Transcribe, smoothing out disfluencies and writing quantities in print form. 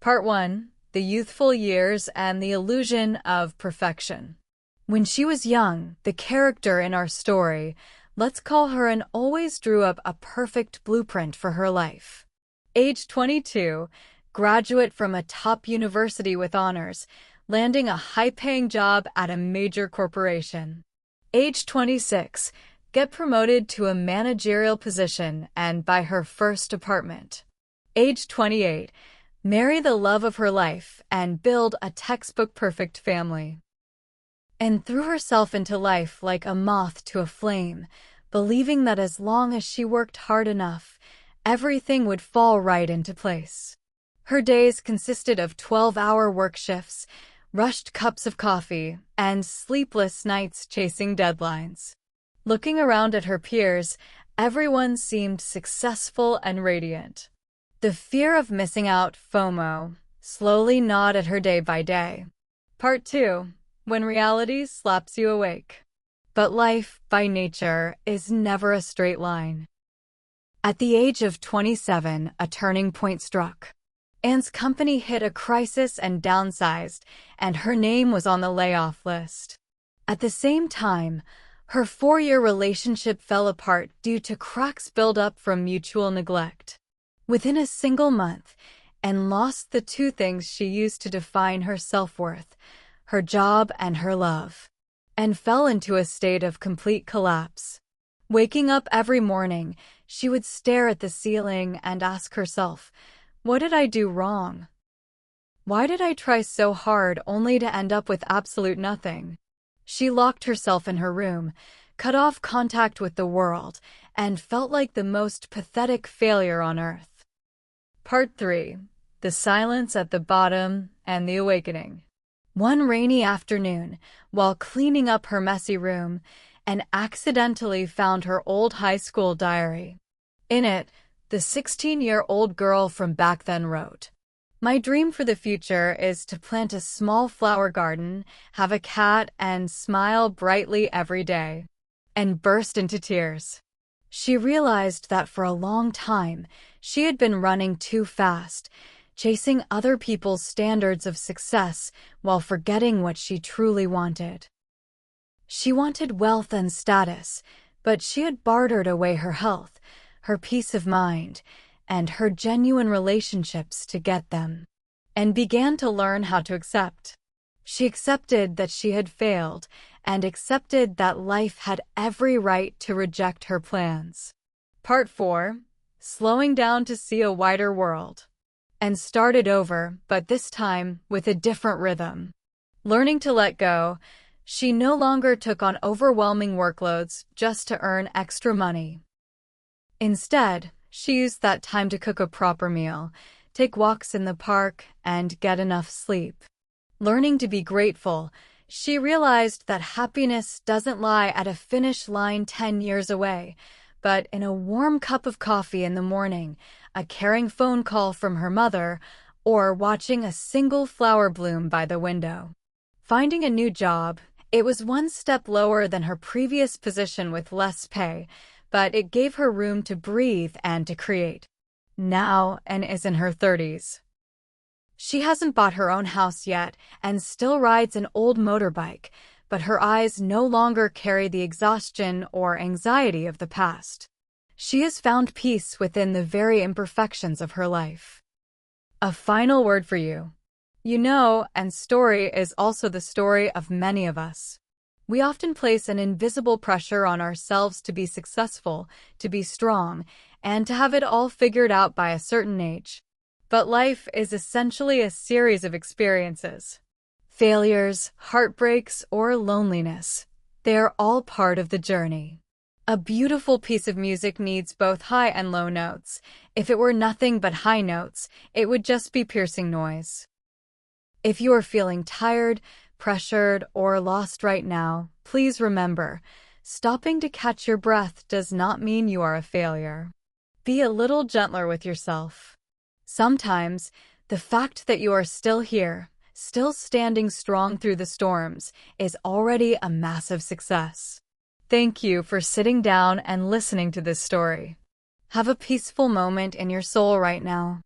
Part 1. The Youthful Years and the Illusion of Perfection. When she was young, the character in our story, let's call her an, always drew up a perfect blueprint for her life. Age 22, graduate from a top university with honors, landing a high-paying job at a major corporation. Age 26, get promoted to a managerial position and buy her first apartment. Age 28, marry the love of her life and build a textbook-perfect family. And threw herself into life like a moth to a flame, believing that as long as she worked hard enough, everything would fall right into place. Her days consisted of 12-hour work shifts, rushed cups of coffee, and sleepless nights chasing deadlines. Looking around at her peers, everyone seemed successful and radiant. The fear of missing out, FOMO, slowly gnawed at her day by day. Part 2. When reality slaps you awake. But life, by nature, is never a straight line. At the age of 27, a turning point struck. Anne's company hit a crisis and downsized, and her name was on the layoff list. At the same time, her 4-year relationship fell apart due to cracks built up from mutual neglect. Within a single month, Anne lost the two things she used to define her self-worth, her job and her love, and fell into a state of complete collapse. Waking up every morning, she would stare at the ceiling and ask herself, "What did I do wrong? Why did I try so hard only to end up with absolute nothing?" She locked herself in her room, cut off contact with the world, and felt like the most pathetic failure on earth. Part 3. The Silence at the Bottom and the Awakening. One rainy afternoon, while cleaning up her messy room, Anne accidentally found her old high school diary. In it, the 16-year-old girl from back then wrote, "My dream for the future is to plant a small flower garden, have a cat, and smile brightly every day," and burst into tears. She realized that for a long time, she had been running too fast, chasing other people's standards of success while forgetting what she truly wanted. She wanted wealth and status, but she had bartered away her health, her peace of mind, and her genuine relationships to get them, and began to learn how to accept. She accepted that she had failed, and accepted that life had every right to reject her plans. Part 4. Slowing down to see a wider world. And started over, but this time with a different rhythm. Learning to let go, she no longer took on overwhelming workloads just to earn extra money. Instead, she used that time to cook a proper meal, take walks in the park, and get enough sleep. Learning to be grateful, she realized that happiness doesn't lie at a finish line 10 years away, but in a warm cup of coffee in the morning, a caring phone call from her mother, or watching a single flower bloom by the window. Finding a new job, it was one step lower than her previous position with less pay, but it gave her room to breathe and to create. Now Anne is in her 30s. She hasn't bought her own house yet and still rides an old motorbike, but her eyes no longer carry the exhaustion or anxiety of the past. She has found peace within the very imperfections of her life. A final word for you. You know, Anne's story is also the story of many of us. We often place an invisible pressure on ourselves to be successful, to be strong, and to have it all figured out by a certain age. But life is essentially a series of experiences. Failures, heartbreaks, or loneliness. They are all part of the journey. A beautiful piece of music needs both high and low notes. If it were nothing but high notes, it would just be piercing noise. If you are feeling tired, pressured, or lost right now, please remember, stopping to catch your breath does not mean you are a failure. Be a little gentler with yourself. Sometimes, the fact that you are still here, still standing strong through the storms, is already a massive success. Thank you for sitting down and listening to this story. Have a peaceful moment in your soul right now.